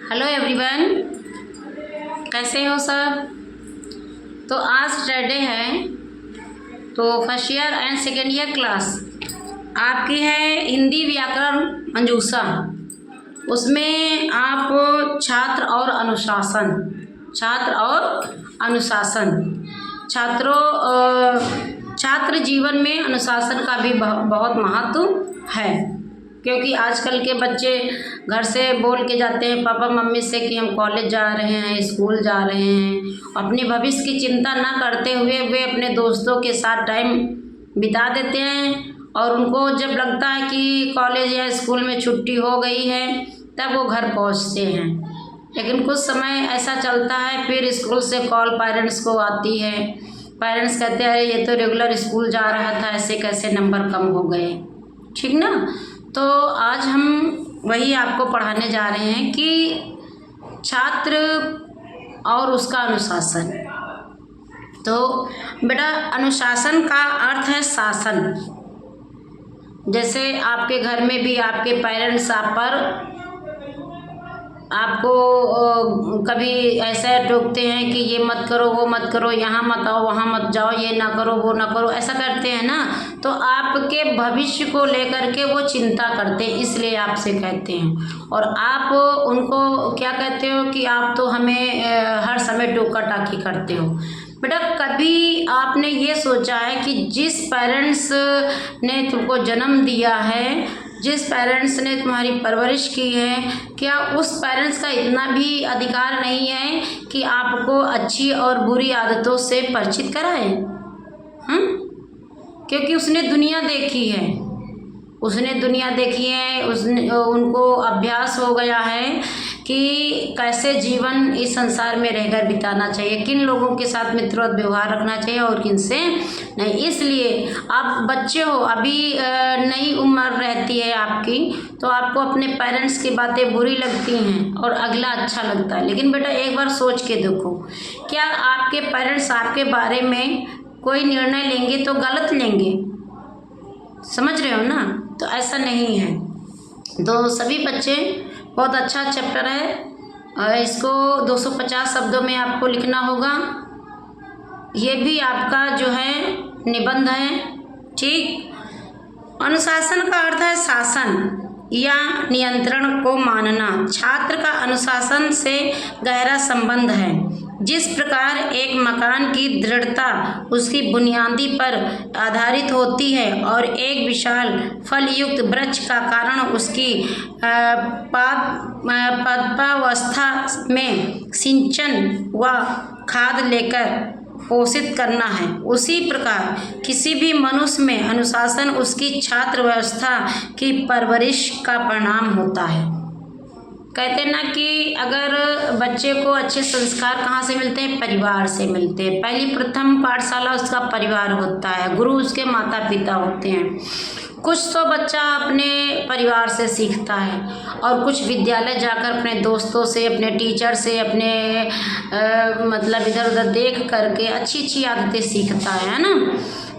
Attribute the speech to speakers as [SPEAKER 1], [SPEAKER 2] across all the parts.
[SPEAKER 1] Hello everyone, कैसे हो सब। तो आज सैटरडे है, तो first year and second year class आपकी है हिंदी व्याकरण मंजूषा। उसमें आप छात्र जीवन में अनुशासन का भी बहुत महत्व है, क्योंकि आजकल के बच्चे घर से बोल के जाते हैं पापा मम्मी से कि हम कॉलेज जा रहे हैं, स्कूल जा रहे हैं। अपने भविष्य की चिंता ना करते हुए वे अपने दोस्तों के साथ टाइम बिता देते हैं, और उनको जब लगता है कि कॉलेज या स्कूल में छुट्टी हो गई है तब वो घर पहुंचते हैं। लेकिन कुछ समय ऐसा चलता है, फिर स्कूल से कॉल पेरेंट्स को आती है। पेरेंट्स कहते हैं ये तो रेगुलर स्कूल जा रहा था, ऐसे कैसे नंबर कम हो गए, ठीक ना। तो आज हम वही आपको पढ़ाने जा रहे हैं कि छात्र और उसका अनुशासन। तो बेटा, अनुशासन का अर्थ है शासन। जैसे आपके घर में भी आपके पेरेंट्स आपको कभी ऐसा टोकते हैं कि ये मत करो, वो मत करो, यहाँ मत आओ, वहाँ मत जाओ, ये ना करो, वो ना करो, ऐसा करते हैं ना। तो आपके भविष्य को लेकर के वो चिंता करते हैं, इसलिए आपसे कहते हैं। और आप उनको क्या कहते हो कि आप तो हमें हर समय टोका टाकी करते हो। बेटा, कभी आपने ये सोचा है कि जिस पेरेंट्स ने तुमको जन्म दिया है, जिस पेरेंट्स ने तुम्हारी परवरिश की है, क्या उस पेरेंट्स का इतना भी अधिकार नहीं है कि आपको अच्छी और बुरी आदतों से परिचित कराए? क्योंकि उसने दुनिया देखी है, उनको अभ्यास हो गया है कि कैसे जीवन इस संसार में रहकर बिताना चाहिए, किन लोगों के साथ मित्रवत व्यवहार रखना चाहिए और किन से नहीं। इसलिए आप बच्चे हो, अभी नई उम्र रहती है आपकी, तो आपको अपने पेरेंट्स की बातें बुरी लगती हैं और अगला अच्छा लगता है। लेकिन बेटा, एक बार सोच के देखो, क्या आपके पेरेंट्स आपके बारे में कोई निर्णय लेंगे तो गलत लेंगे? समझ रहे हो ना। तो ऐसा नहीं है। तो सभी बच्चे, बहुत अच्छा चैप्टर है, और इसको 250 शब्दों में आपको लिखना होगा। ये भी आपका जो है निबंध है, ठीक। अनुशासन का अर्थ है शासन या नियंत्रण को मानना। छात्र का अनुशासन से गहरा संबंध है। जिस प्रकार एक मकान की दृढ़ता उसकी बुनियादी पर आधारित होती है और एक विशाल फलयुक्त वृक्ष का कारण उसकी पादावस्था में सिंचन व खाद लेकर पोषित करना है, उसी प्रकार किसी भी मनुष्य में अनुशासन उसकी छात्र व्यवस्था की परवरिश का परिणाम होता है। कहते हैं ना कि अगर बच्चे को अच्छे संस्कार कहाँ से मिलते हैं? परिवार से मिलते हैं। पहली प्रथम पाठशाला उसका परिवार होता है, गुरु उसके माता पिता होते हैं। कुछ तो बच्चा अपने परिवार से सीखता है, और कुछ विद्यालय जाकर अपने दोस्तों से, अपने टीचर से, अपने मतलब इधर उधर देख करके अच्छी अच्छी आदतें सीखता है ना।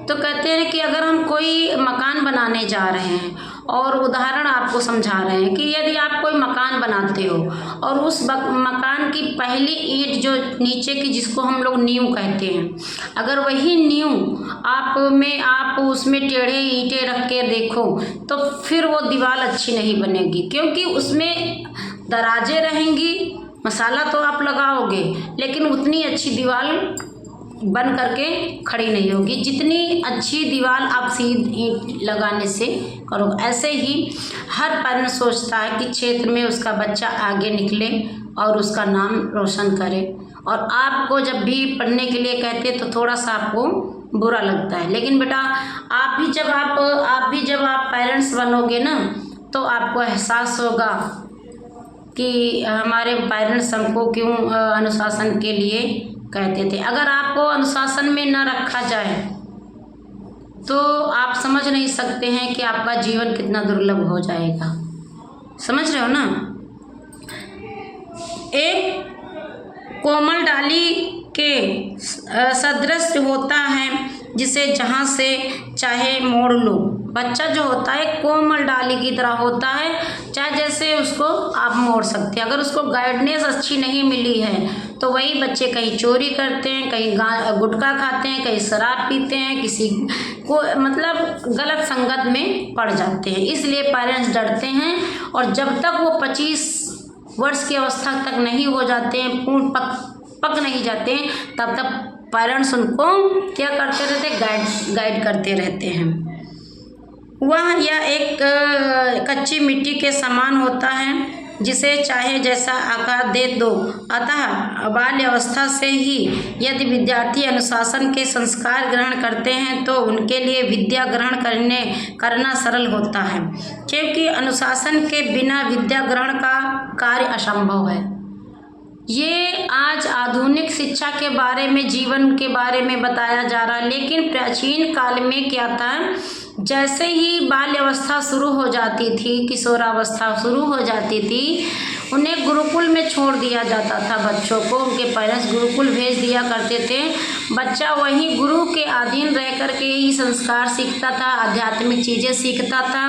[SPEAKER 1] तो कहते हैं कि अगर हम कोई मकान बनाने जा रहे हैं, और उदाहरण आपको समझा रहे हैं कि यदि आप कोई मकान बनाते हो और उस मकान की पहली ईंट जो नीचे की, जिसको हम लोग नींव कहते हैं, अगर वही नींव आप उसमें टेढ़े ईंटें रख के देखो तो फिर वो दीवार अच्छी नहीं बनेगी, क्योंकि उसमें दराजें रहेंगी। मसाला तो आप लगाओगे, लेकिन उतनी अच्छी दीवार बन करके खड़ी नहीं होगी जितनी अच्छी दीवार आप सीधी ईंट लगाने से करोगे। ऐसे ही हर पेरेंट्स सोचता है कि क्षेत्र में उसका बच्चा आगे निकले और उसका नाम रोशन करे, और आपको जब भी पढ़ने के लिए कहते तो थोड़ा सा आपको बुरा लगता है। लेकिन बेटा, आप भी जब आप पेरेंट्स बनोगे ना, तो आपको एहसास होगा कि हमारे पेरेंट्स हमको क्यों अनुशासन के लिए कहते थे। अगर आपको अनुशासन में न रखा जाए तो आप समझ नहीं सकते हैं कि आपका जीवन कितना दुर्लभ हो जाएगा। समझ रहे हो ना। एक कोमल डाली के सदृश होता है, जिसे जहाँ से चाहे मोड़ लो। बच्चा जो होता है कोमल डाली की तरह होता है, चाहे जैसे उसको आप मोड़ सकते हैं। अगर उसको गाइडेंस अच्छी नहीं मिली है तो वही बच्चे कहीं चोरी करते हैं, कहीं गुटखा खाते हैं, कहीं शराब पीते हैं, किसी को मतलब गलत संगत में पड़ जाते हैं। इसलिए पेरेंट्स डरते हैं और जब तक वो 25 वर्ष की अवस्था तक नहीं हो जाते हैं, पूर्ण पक नहीं जाते हैं, तब तक पेरेंट्स उनको क्या करते रहते हैं, गाइड करते रहते हैं। वह यह एक कच्ची मिट्टी के समान होता है जिसे चाहे जैसा आकार दे दो। अतः बाल्यावस्था से ही यदि विद्यार्थी अनुशासन के संस्कार ग्रहण करते हैं तो उनके लिए विद्या ग्रहण करना सरल होता है, क्योंकि अनुशासन के बिना विद्या ग्रहण का कार्य असंभव है। ये आज आधुनिक शिक्षा के बारे में, जीवन के बारे में बताया जा रहा है, लेकिन प्राचीन काल में क्या था, जैसे ही बाल्यावस्था शुरू हो जाती थी, किशोरावस्था शुरू हो जाती थी, उन्हें गुरुकुल में छोड़ दिया जाता था। बच्चों को उनके पेरेंट्स गुरुकुल भेज दिया करते थे। बच्चा वहीं गुरु के अधीन रह कर के ही संस्कार सीखता था, आध्यात्मिक चीज़ें सीखता था।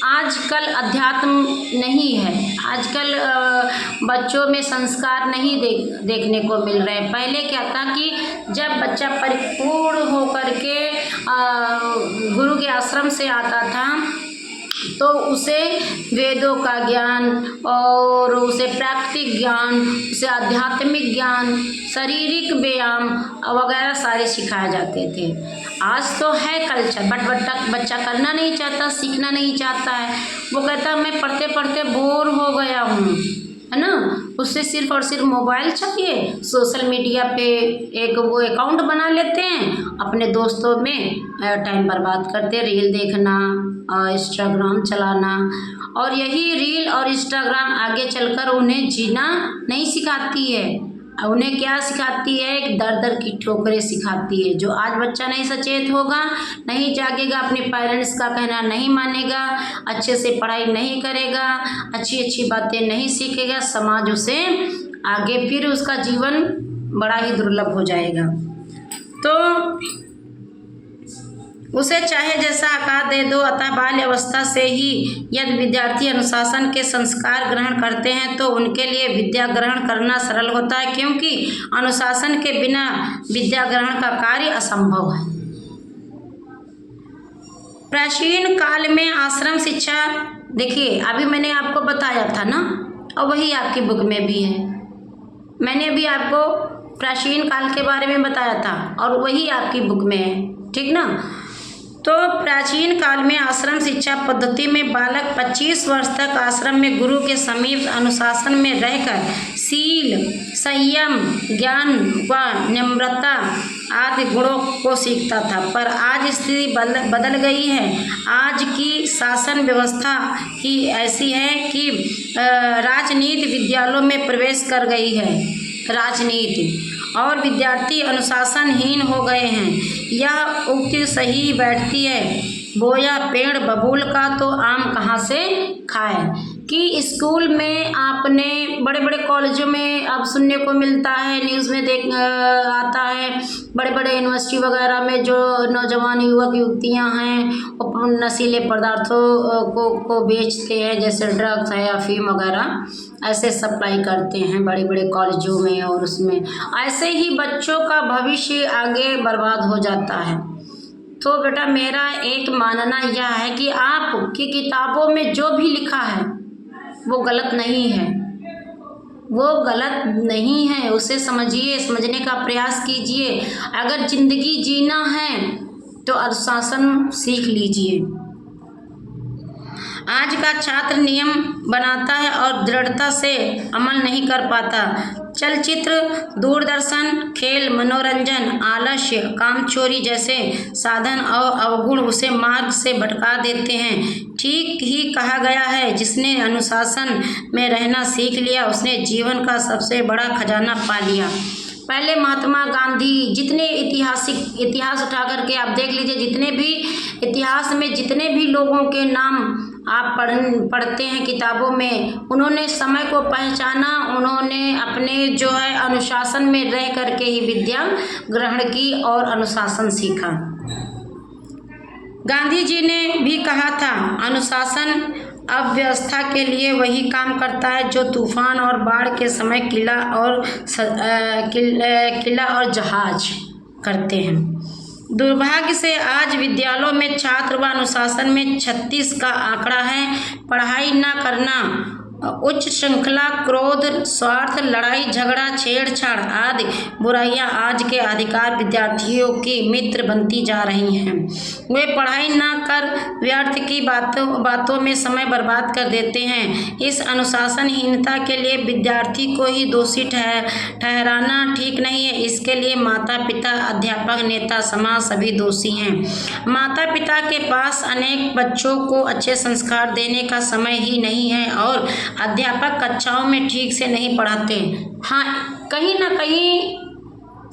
[SPEAKER 1] आजकल अध्यात्म नहीं है, आजकल बच्चों में संस्कार नहीं देखने को मिल रहे हैं। पहले क्या था कि जब बच्चा परिपूर्ण होकर के गुरु के आश्रम से आता था तो उसे वेदों का ज्ञान और उसे प्राकृतिक ज्ञान, उसे आध्यात्मिक ज्ञान, शारीरिक व्यायाम वगैरह सारे सिखाए जाते थे। आज तो है कल्चर, बट बच्चा करना नहीं चाहता, सीखना नहीं चाहता है। वो कहता मैं पढ़ते पढ़ते बोर हो गया हूँ, है ना। उससे सिर्फ और सिर्फ मोबाइल चाहिए, सोशल मीडिया पे एक वो अकाउंट बना लेते हैं, अपने दोस्तों में टाइम बर्बाद करते, रील देखना, इंस्टाग्राम चलाना। और यही रील और इंस्टाग्राम आगे चलकर उन्हें जीना नहीं सिखाती है, उन्हें क्या सिखाती है, दर दर की ठोकरें सिखाती है। जो आज बच्चा नहीं सचेत होगा, नहीं जागेगा, अपने पेरेंट्स का कहना नहीं मानेगा, अच्छे से पढ़ाई नहीं करेगा, अच्छी अच्छी बातें नहीं सीखेगा, समाज उसे आगे फिर उसका जीवन बड़ा ही दुर्लभ हो जाएगा। तो उसे चाहे जैसा आकार दे दो। अतः बाल्य अवस्था से ही यदि विद्यार्थी अनुशासन के संस्कार ग्रहण करते हैं तो उनके लिए विद्या ग्रहण करना सरल होता है, क्योंकि अनुशासन के बिना विद्या ग्रहण का कार्य असंभव है। प्राचीन काल में आश्रम शिक्षा, देखिए अभी मैंने आपको बताया था ना, और वही आपकी बुक में भी है। मैंने अभी आपको प्राचीन काल के बारे में बताया था और वही आपकी बुक में है, ठीक ना। तो प्राचीन काल में आश्रम शिक्षा पद्धति में बालक 25 वर्ष तक आश्रम में गुरु के समीप अनुशासन में रहकर शील, संयम, ज्ञान व नम्रता आदि गुणों को सीखता था। पर आज स्थिति बदल गई है। आज की शासन व्यवस्था ही ऐसी है कि राजनीति विद्यालयों में प्रवेश कर गई है, राजनीति, और विद्यार्थी अनुशासनहीन हो गए हैं। यह उक्ति सही बैठती है, बोया पेड़ बबूल का तो आम कहाँ से खाए। कि स्कूल में आपने, बड़े बड़े कॉलेजों में अब सुनने को मिलता है, न्यूज़ में आता है, बड़े बड़े यूनिवर्सिटी वगैरह में जो नौजवान युवक युवतियां हैं वो नशीले पदार्थों को बेचते हैं, जैसे ड्रग्स है, अफीम वगैरह, ऐसे सप्लाई करते हैं बड़े बड़े कॉलेजों में। और उसमें ऐसे ही बच्चों का भविष्य आगे बर्बाद हो जाता है। तो बेटा मेरा एक मानना यह है कि आपकी किताबों में जो भी लिखा है वो गलत नहीं है, वो गलत नहीं है, उसे समझिए, समझने का प्रयास कीजिए। अगर ज़िंदगी जीना है तो अनुशासन सीख लीजिए। आज का छात्र नियम बनाता है और दृढ़ता से अमल नहीं कर पाता। चलचित्र, दूरदर्शन, खेल, मनोरंजन, आलस्य, कामचोरी जैसे साधन और अवगुण उसे मार्ग से भटका देते हैं। ठीक ही कहा गया है, जिसने अनुशासन में रहना सीख लिया उसने जीवन का सबसे बड़ा खजाना पा लिया। पहले महात्मा गांधी, जितने इतिहास उठा करके आप देख लीजिए, जितने भी इतिहास में जितने भी लोगों के नाम आप पढ़ते हैं किताबों में, उन्होंने समय को पहचाना, उन्होंने अपने जो है अनुशासन में रह कर के ही विद्या ग्रहण की और अनुशासन सीखा। गांधी जी ने भी कहा था, अनुशासन अव्यवस्था के लिए वही काम करता है जो तूफान और बाढ़ के समय किला और जहाज करते हैं। दुर्भाग्य से आज विद्यालयों में छात्र व अनुशासन में 36 का आंकड़ा है। पढ़ाई न करना, उच्च श्रृंखला, क्रोध, स्वार्थ, लड़ाई झगड़ा, छेड़छाड़ आदि बुराइयां आज के अधिकार विद्यार्थियों की मित्र बनती जा रही हैं। वे पढ़ाई न कर व्यर्थ की बातों में समय बर्बाद कर देते हैं। इस अनुशासनहीनता के लिए विद्यार्थी को ही दोषी ठहराना ठीक नहीं है। इसके लिए माता पिता, अध्यापक, नेता, समाज सभी दोषी हैं। माता पिता के पास अनेक बच्चों को अच्छे संस्कार देने का समय ही नहीं है और अध्यापक कक्षाओं में ठीक से नहीं पढ़ाते। हाँ, कहीं ना कहीं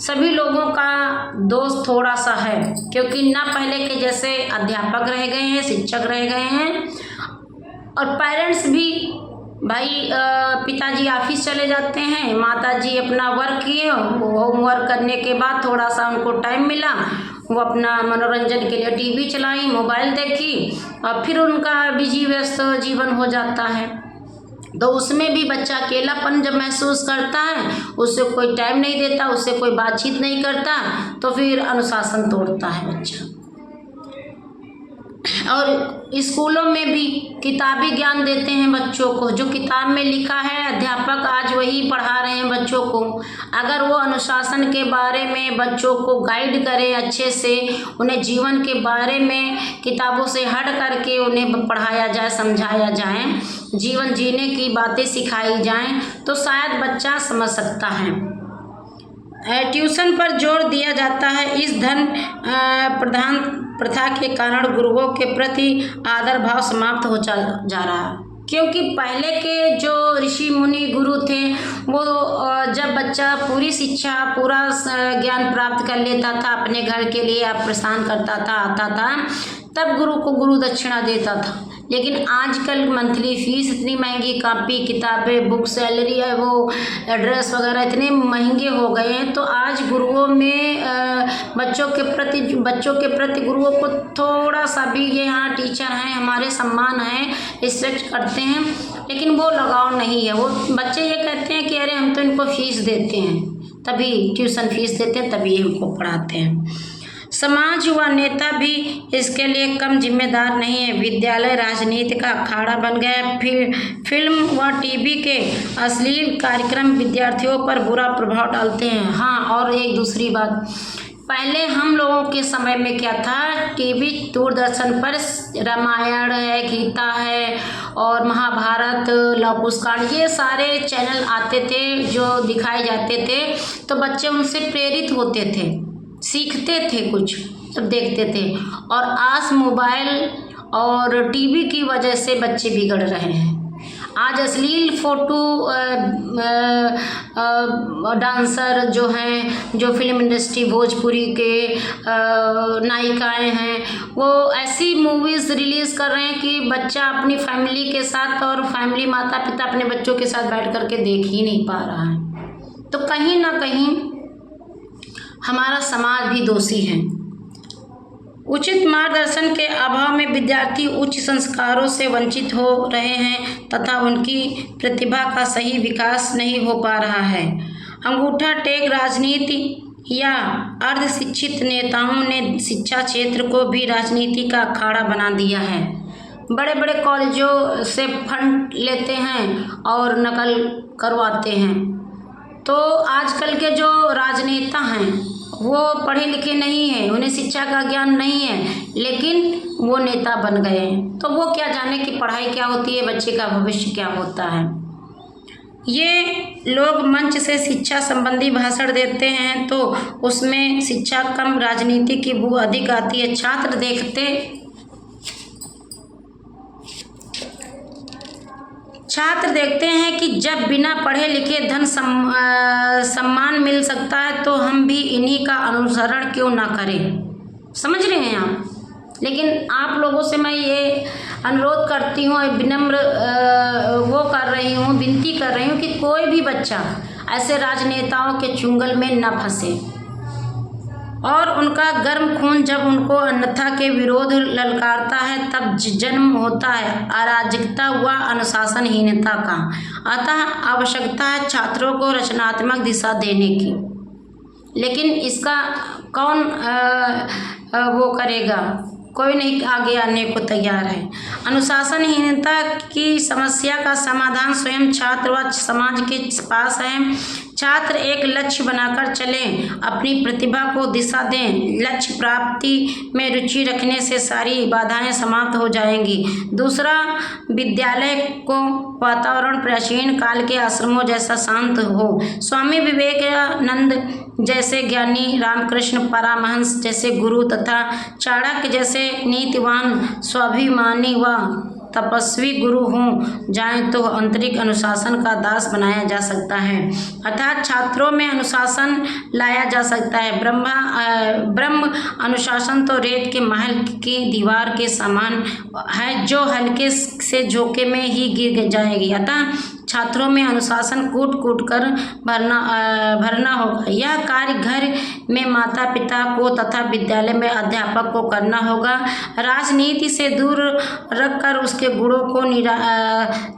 [SPEAKER 1] सभी लोगों का दोष थोड़ा सा है, क्योंकि ना पहले के जैसे अध्यापक रह गए हैं, शिक्षक रह गए हैं, और पेरेंट्स भी भाई पिताजी ऑफिस चले जाते हैं, माताजी अपना वर्क किए, होमवर्क करने के बाद थोड़ा सा उनको टाइम मिला, वो अपना मनोरंजन के लिए टीवी चलाई, मोबाइल देखी, और फिर उनका बिजी व्यस्त जीवन हो जाता है। तो उसमें भी बच्चा अकेलापन जब महसूस करता है, उससे कोई टाइम नहीं देता, उससे कोई बातचीत नहीं करता, तो फिर अनुशासन तोड़ता है बच्चा। और स्कूलों में भी किताबी ज्ञान देते हैं बच्चों को, जो किताब में लिखा है अध्यापक आज वही पढ़ा रहे हैं बच्चों को। अगर वो अनुशासन के बारे में बच्चों को गाइड करें अच्छे से, उन्हें जीवन के बारे में किताबों से हट करके उन्हें पढ़ाया जाए, समझाया जाए, जीवन जीने की बातें सिखाई जाएं, तो शायद बच्चा समझ सकता है। ट्यूशन पर जोर दिया जाता है। इस धन प्रधान प्रथा के कारण गुरुओं के प्रति आदर भाव समाप्त हो जा रहा है, क्योंकि पहले के जो ऋषि मुनि गुरु थे, वो जब बच्चा पूरी शिक्षा, पूरा ज्ञान प्राप्त कर लेता था, अपने घर के लिए प्रस्थान करता था, आता था, तब गुरु को गुरु दक्षिणा देता था। लेकिन आजकल मंथली फीस इतनी महंगी, कापी किताबें, बुक, सैलरी है, वो ड्रेस वगैरह इतने महंगे हो गए हैं, तो आज गुरुओं में बच्चों के प्रति गुरुओं को थोड़ा सा भी, ये हाँ टीचर हैं, हमारे सम्मान है, रिस्पेक्ट करते हैं, लेकिन वो लगाव नहीं है। वो बच्चे ये कहते हैं कि अरे हम तो इनको फीस देते हैं, तभी ट्यूशन फीस देते हैं, तभी इनको पढ़ाते हैं। समाज व नेता भी इसके लिए कम जिम्मेदार नहीं है। विद्यालय राजनीति का अखाड़ा बन गया। फिल्म व टीवी के अश्लील कार्यक्रम विद्यार्थियों पर बुरा प्रभाव डालते हैं। हाँ, और एक दूसरी बात, पहले हम लोगों के समय में क्या था, टीवी दूरदर्शन पर रामायण है, गीता है और महाभारत, लव कुश कांड, ये सारे चैनल आते थे जो दिखाए जाते थे, तो बच्चे उनसे प्रेरित होते थे, सीखते थे कुछ जब देखते थे। और आज मोबाइल और टीवी की वजह से बच्चे बिगड़ रहे हैं। आज अश्लील फोटो डांसर जो हैं, जो फिल्म इंडस्ट्री भोजपुरी के नायिकाएं हैं, वो ऐसी मूवीज़ रिलीज़ कर रहे हैं कि बच्चा अपनी फैमिली के साथ, और फैमिली माता पिता अपने बच्चों के साथ बैठ कर के देख ही नहीं पा रहा है। तो कहीं ना कहीं हमारा समाज भी दोषी है। उचित मार्गदर्शन के अभाव में विद्यार्थी उच्च संस्कारों से वंचित हो रहे हैं तथा उनकी प्रतिभा का सही विकास नहीं हो पा रहा है। अंगूठा टेक राजनीति या अर्धशिक्षित नेताओं ने शिक्षा क्षेत्र को भी राजनीति का अखाड़ा बना दिया है। बड़े बड़े कॉलेजों से फंड लेते हैं और नकल करवाते हैं। तो आजकल के जो राजनेता हैं वो पढ़े लिखे नहीं हैं, उन्हें शिक्षा का ज्ञान नहीं है, लेकिन वो नेता बन गए हैं। तो वो क्या जाने कि पढ़ाई क्या होती है, बच्चे का भविष्य क्या होता है। ये लोग मंच से शिक्षा संबंधी भाषण देते हैं तो उसमें शिक्षा कम, राजनीति की बू अधिक आती है। छात्र देखते हैं कि जब बिना पढ़े लिखे धन सम्मान मिल सकता है तो हम भी इन्हीं का अनुसरण क्यों ना करें। समझ रहे हैं आप? लेकिन आप लोगों से मैं ये अनुरोध करती हूँ, विनम्र विनती कर रही हूँ कि कोई भी बच्चा ऐसे राजनेताओं के चुंगल में न फंसे। और उनका गर्म खून जब उनको अन्यथा के विरोध ललकारता है तब जन्म होता है अराजकता व अनुशासनहीनता का। अतः आवश्यकता है छात्रों को रचनात्मक दिशा देने की। लेकिन इसका कौन वो करेगा? कोई नहीं आगे आने को तैयार है। अनुशासनहीनता की समस्या का समाधान स्वयं छात्र व समाज के पास है। छात्र एक लक्ष्य बनाकर चलें, अपनी प्रतिभा को दिशा दें। लक्ष्य प्राप्ति में रुचि रखने से सारी बाधाएं समाप्त हो जाएंगी। दूसरा, विद्यालय को वातावरण प्राचीन काल के आश्रमों जैसा शांत हो। स्वामी विवेकानंद जैसे ज्ञानी, रामकृष्ण परमहंस जैसे गुरु तथा चाणक्य जैसे नीतिवान, स्वाभिमानी व तपस्वी गुरु हों जाएं तो आंतरिक अनुशासन का दास बनाया जा सकता है, अर्थात छात्रों में अनुशासन लाया जा सकता है। ब्रह्म अनुशासन तो रेत के महल की दीवार के समान है जो हल्के से झोंके में ही गिर जाएगी। अतः छात्रों में अनुशासन कूट कूट कर भरना होगा। यह कार्य घर में माता पिता को तथा विद्यालय में अध्यापक को करना होगा। राजनीति से दूर रखकर उसके गुणों को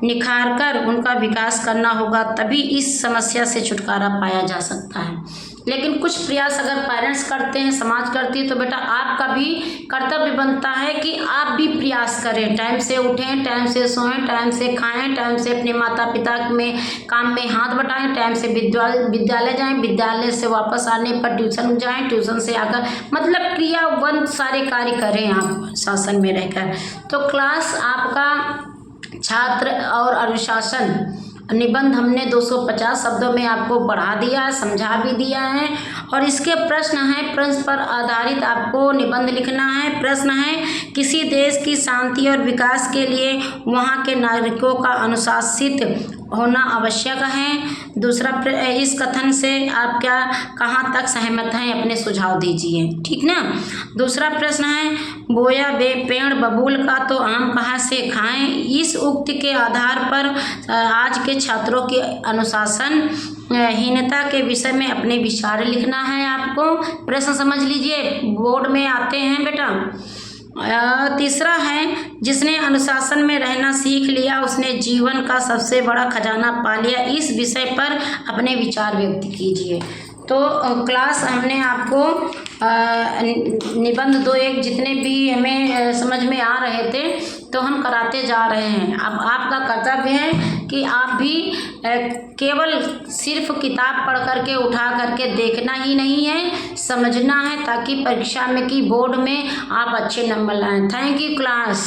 [SPEAKER 1] निखार कर उनका विकास करना होगा, तभी इस समस्या से छुटकारा पाया जा सकता है। लेकिन कुछ प्रयास अगर पेरेंट्स करते हैं, समाज करती है, तो बेटा आपका भी कर्तव्य बनता है कि आप भी प्रयास करें। टाइम से उठें, टाइम से सोएं, टाइम से खाएं, टाइम से अपने माता पिता में काम में हाथ बटाएं, टाइम से विद्यालय जाएं, विद्यालय से वापस आने पर ट्यूशन जाएं, ट्यूशन से आकर मतलब क्रियाबद्ध सारे कार्य करें आप शासन में रहकर। तो क्लास आपका छात्र और अनुशासन निबंध हमने 250 शब्दों में आपको पढ़ा दिया, समझा भी दिया है। और इसके प्रश्न हैं, प्रश्न पर आधारित आपको निबंध लिखना है। प्रश्न है, किसी देश की शांति और विकास के लिए वहाँ के नागरिकों का अनुशासित होना आवश्यक है। दूसरा, इस कथन से आप कहाँ तक सहमत हैं, अपने सुझाव दीजिए, ठीक ना। दूसरा प्रश्न है, बोया बे पेड़ बबूल का तो आम कहाँ से खाएं। इस उक्ति के आधार पर आज के छात्रों की अनुशासन हीनता के विषय में अपने विचार लिखना है आपको। प्रश्न समझ लीजिए, बोर्ड में आते हैं बेटा। तीसरा है, जिसने अनुशासन में रहना सीख लिया उसने जीवन का सबसे बड़ा खजाना पा लिया। इस विषय पर अपने विचार व्यक्त कीजिए। तो क्लास हमने आपको निबंध 2-1 जितने भी हमें समझ में आ रहे थे तो हम कराते जा रहे हैं। अब आपका कर्तव्य है कि आप भी केवल सिर्फ किताब पढ़ करके उठा करके देखना ही नहीं है, समझना है, ताकि परीक्षा में की बोर्ड में आप अच्छे नंबर लाएं। Thank you class.